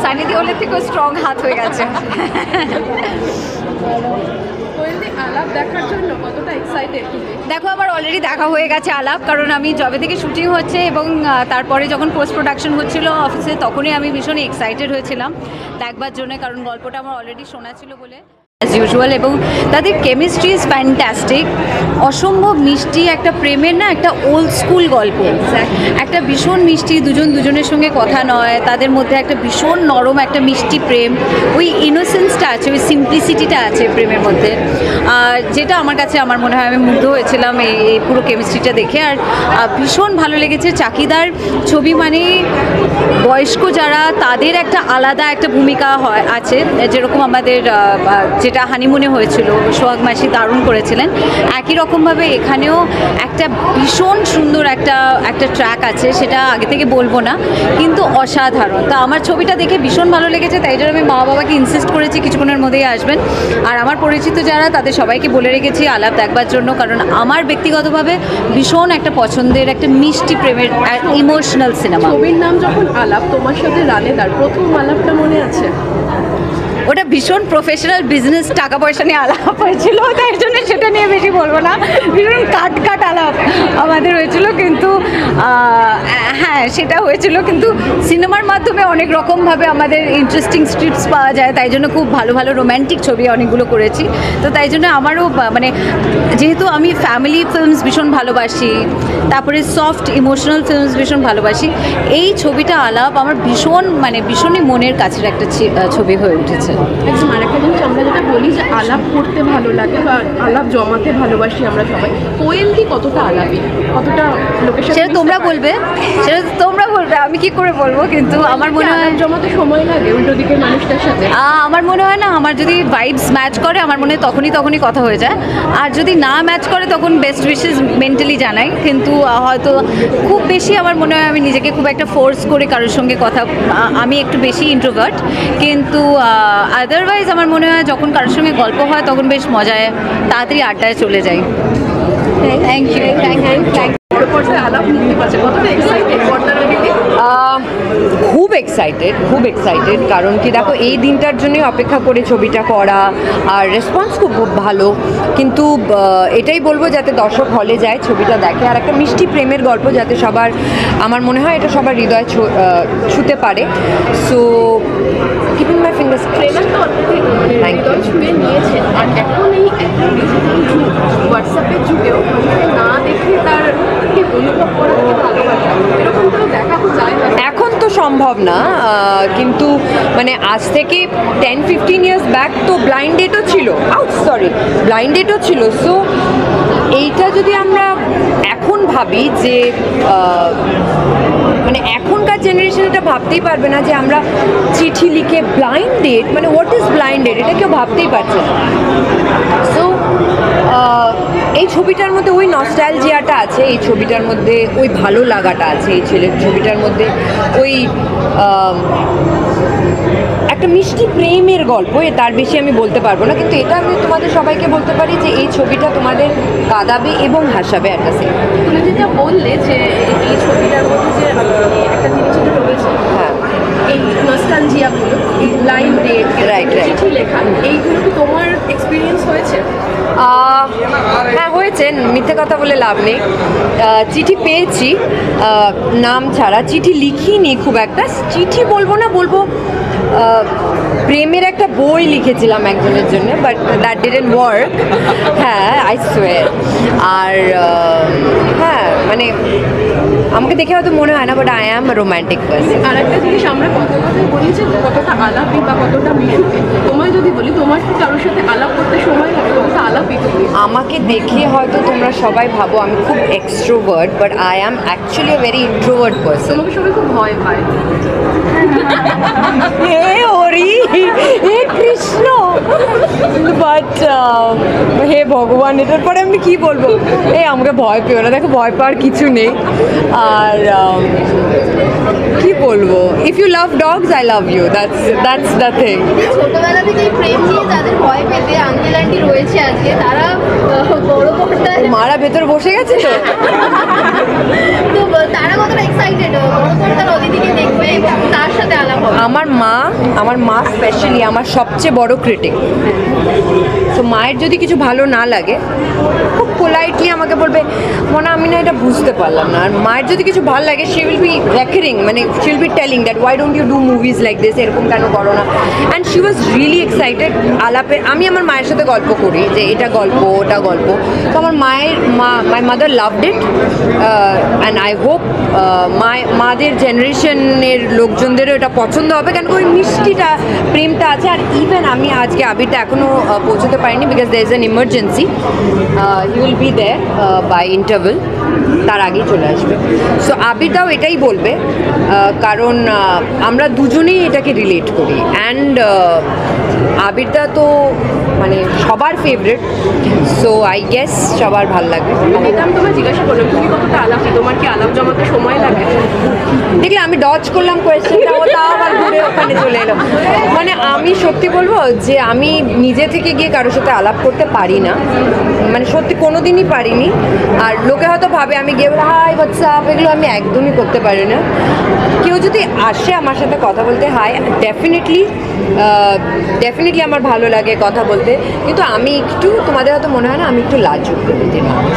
সানি দেওলের থেকেও স্ট্রং হাত হয়ে গেছে। আলাপ দেখার জন্য কতটা এক্সাইটেড? দেখো আমার অলরেডি দেখা হয়ে গেছে আলাপ, কারণ আমি যবে থেকে শুটিং হচ্ছে এবং তারপরে যখন পোস্ট প্রোডাকশন হচ্ছিল অফিসে, তখনই আমি ভীষণ এক্সাইটেড হয়েছিলাম দেখবার জন্য, কারণ গল্পটা আমার অলরেডি শোনা ছিল বলে অ্যাজ ইউজুয়াল। এবং তাদের কেমিস্ট্রি ইজ ফ্যান্টাস্টিক, অসম্ভব মিষ্টি একটা প্রেমের না একটা ওল্ড স্কুল গল্প, একটা ভীষণ মিষ্টি, দুজন দুজনের সঙ্গে কথা নয়, তাদের মধ্যে একটা ভীষণ নরম একটা মিষ্টি প্রেম, ওই ইনোসেন্সটা আছে, ওই সিম্পলিসিটিটা আছে প্রেমের মধ্যে, যেটা আমার কাছে আমার মনে হয় আমি মুগ্ধ হয়েছিলাম এই পুরো কেমিস্ট্রিটা দেখে। আর ভীষণ ভালো লেগেছে চাকিদার ছবি, মানে বয়স্ক যারা তাদের একটা আলাদা একটা ভূমিকা হয় আছে, যেরকম আমাদের যেটা হানিমুনে হয়েছিল সোহাগ মাসি দারুণ করেছিলেন, একই রকমভাবে এখানেও একটা ভীষণ সুন্দর একটা ট্র্যাক আছে, সেটা আগে থেকে বলবো না, কিন্তু অসাধারণ। তো আমার ছবিটা দেখে ভীষণ ভালো লেগেছে, তাই জন্য আমি মা বাবাকে ইনসিস্ট করেছি কিছুক্ষণের মধ্যেই আসবেন। আর আমার পরিচিত যারা তাদের সবাইকে বলে রেখেছি আলাপ দেখবার জন্য, কারণ আমার ব্যক্তিগতভাবে ভীষণ একটা পছন্দের একটা মিষ্টি প্রেমের ইমোশনাল সিনেমা। ছবির নাম যখন আলাপ, তোমার সাথে রানেদার প্রথম আলাপটা মনে আছে? ওটা ভীষণ প্রফেশনাল বিজনেস, টাকা পয়সা নিয়ে আলাপ হয়েছিল, তাই জন্য সেটা নিয়ে বেশি বলবো না, ভীষণ কাট আলাপ আমাদের হয়েছিল, কিন্তু হ্যাঁ সেটা হয়েছিল, কিন্তু সিনেমার মাধ্যমে অনেক রকমভাবে আমাদের ইন্টারেস্টিং স্ক্রিপ্টস পাওয়া যায়, তাই জন্য খুব ভালো ভালো রোম্যান্টিক ছবি অনেকগুলো করেছি। তো তাই জন্য আমারও মানে যেহেতু আমি ফ্যামিলি ফিল্মস ভীষণ ভালোবাসি, তারপরে সফট ইমোশনাল ফিল্মস ভীষণ ভালোবাসি, এই ছবিটা আলাপ আমার ভীষণই মনের কাছের একটা ছবি হয়ে উঠেছে। একদম। আর একটা জিনিস আমরা যেটা বলি যে আলাপ করতে ভালো লাগে বা আলাপ জমাতে ভালোবাসি আমরা সবাই, কোয়েল কি কতটা আলাপী, কতটা লোকের সাথে? সেটা তোমরা বলবে, আমি কি করে বলবো, কিন্তু আমার মনে হয় জমাতে সময় লাগে উল্টো দিকের মানুষটার সাথে। আমার মনে হয় না, আমার যদি ভাইবস ম্যাচ করে আমার মনে হয় তখনই কথা হয়ে যায়, আর যদি না ম্যাচ করে তখন বেস্ট উইশেস মেন্টালি জানাই, কিন্তু হয়তো খুব বেশি আমার মনে হয় আমি নিজেকে খুব একটা ফোর্স করে কারোর সঙ্গে কথা, আমি একটু বেশি ইন্ট্রোভার্ট, কিন্তু আদারওয়াইজ আমার মনে হয় যখন কারোর সঙ্গে গল্প হয় তখন বেশ মজায় তাড়াতাড়ি আড্ডায় চলে যাই। Thank you. খুব এক্সাইটেড কারণ কি দেখো এই দিনটার জন্যই অপেক্ষা করে ছবিটা করা, আর রেসপন্স খুব ভালো, কিন্তু এটাই বলবো যাতে দর্শক হলে যায় ছবিটা দেখে, আর একটা মিষ্টি প্রেমের গল্প যাতে সবার, আমার মনে হয় এটা সবার হৃদয় ছুঁতে পারে। সো কিপিং মাই ফিঙ্গার্স ছুঁয়ে নিয়েছেন। আর এখন এই হোয়াটসঅ্যাপের যুগেও না দেখে তার অনুভব করা ভালোবাসা এরকম তো দেখা যায় না এখন তো সম্ভব না, কিন্তু মানে আজ থেকে 10-15 ইয়ার্স ব্যাক তো ব্লাইন্ড ডেটও ছিল, সো এইটা যদি আমরা এখন ভাবি যে মানে এখনকার জেনারেশন এটা ভাবতেই পারবে না যে আমরা চিঠি লিখে ব্লাইন্ড ডেট, মানে হোয়াট ইজ ব্লাইন্ড ডেট, এটা কেউ ভাবতেই পারছে না। সো এই ছবিটার মধ্যে ওই নস্টালজিয়াটা আছে, এই ছবিটার মধ্যে ওই ভালো লাগাটা আছে, এই ছবিটার মধ্যে ওই একটা মিষ্টি প্রেমের গল্প, তার বেশি আমি বলতে পারবো না, কিন্তু এটা আমি তোমাদের সবাইকে বলতে পারি যে এই ছবিটা তোমাদের কাঁদাবে এবং হাসাবে একটা সিন। তুমি যেটা বললে যে এই ছবিটার মধ্যে যে একটা জিনিস রয়েছে, হ্যাঁ এই নস্টালজিয়াগুলো, এই ব্লাইন্ড ডেট, রাইট চিঠি লেখা, এইগুলো কি তোমার এক্সপিরিয়েন্স হয়েছে? হ্যাঁ হয়েছে, মিথ্যে কথা বলে লাভ নেই। চিঠি পেয়েছি নাম ছাড়া, চিঠি লিখিনি খুব একটা, চিঠি বলবো প্রেমের একটা বই লিখেছিলাম একজনের জন্য, বাট দ্যাট ডিডন্ট ওয়ার্ক। হ্যাঁ আই সোয়ার। আর হ্যাঁ মানে আমাকে দেখে হয়তো মনে হয় না, but I am romantic person. আর একটা জিনিস আমরা কথায় বলি যে কতটা আলাপি বা কতটা মিশুকে, তোমায় যদি বলি তোমার কি কারোর সাথে আলাপ করতে সময় লাগে, কতটা আলাপি তুমি? আমাকে দেখে হয়তো তোমরা সবাই ভাবো আমি খুব extrovert, but I am actually a very introvert person. তোমাকে সবাই খুব ভয় পায়। হে হরি, হে কৃষ্ণ, বাট হে ভগবান, এটার পরে আমি কি বলবো? এই আমাকে ভয় পেও না, দেখো ভয় পাওয়ার কিছু নেই। আর কি বলবো, if you love dogs I love you, that's the thing. ছোটবেলা থেকে প্রেম নিয়ে যাদের ভয় পেতে আঙ্কেল আন্টি রয়েছে আজকে, তারা বড় পর্দায় মারা ভেতর বসে গেছে তো তো তারা কতটা এক্সাইটেড বড় পর্দার অদিতিকে দেখবে এবং তার সাথে আলাপ হবে? আমার মা স্পেশালি আমার সবচেয়ে বড় ক্রিটিক। তো মায়ের যদি কিছু ভালো না লাগে খুব পোলাইটলি আমাকে বলবে, মনে আমি না এটা বুঝতে পারলাম না। আর মায়ের যদি কিছু ভালো লাগে শি উইল বি রেকারিং, মানে she will be telling that why don't you do movies like this, এরকম কেন করো না। And she was really excited আলাপে। আমি আমার মায়ের সাথে গল্প করি যে এটা গল্প ওটা গল্প, তো আমার my mother loved it. And I hope মাদের জেনারেশনের লোকজনদেরও এটা পছন্দ হবে, কেন ওই মিষ্টিটা প্রেমটা আছে। আর ইভেন আমি আজকে আবিরটা এখনও পৌঁছতে পারিনি, because there is an emergency. He will be there by interval, তার আগেই চলে আসবে। সো আবিরটাও এটাই বলবে, কারণ আমরা দুজনেই এটাকে রিলেট করি। অ্যান্ড আবিরদা তো মানে সবার ফেভারিট, সো আই গেস সবার ভাল লাগবে। এটা আমি তোমায় জিজ্ঞাসা করলাম, তুমি কতটা আলাপি, তোমার কি আলাপ জমাতে সময় লাগে? দেখলে আমি ডজ করলাম কোয়েশ্চেনটা, ও তাও আবার ঘুরে ওখানে চলে এলো। মানে আমি সত্যি বলবো যে আমি নিজে থেকে গিয়ে কারোর সাথে আলাপ করতে পারি না, মানে সত্যি কোনো দিনই পারিনি। আর লোকে হয়তো ভাবে আমি গিয়ে বলে হাই হোয়াটসঅ্যাপ, এগুলো আমি একদমই করতে পারি না। কেউ যদি আসে আমার সাথে কথা বলতে, হাই ডেফিনেটলি আমার ভালো লাগে কথা বলতে, কিন্তু আমি একটু, তোমাদের হয়তো মনে হয় না আমি একটু লাজুক প্রকৃতির মানুষ।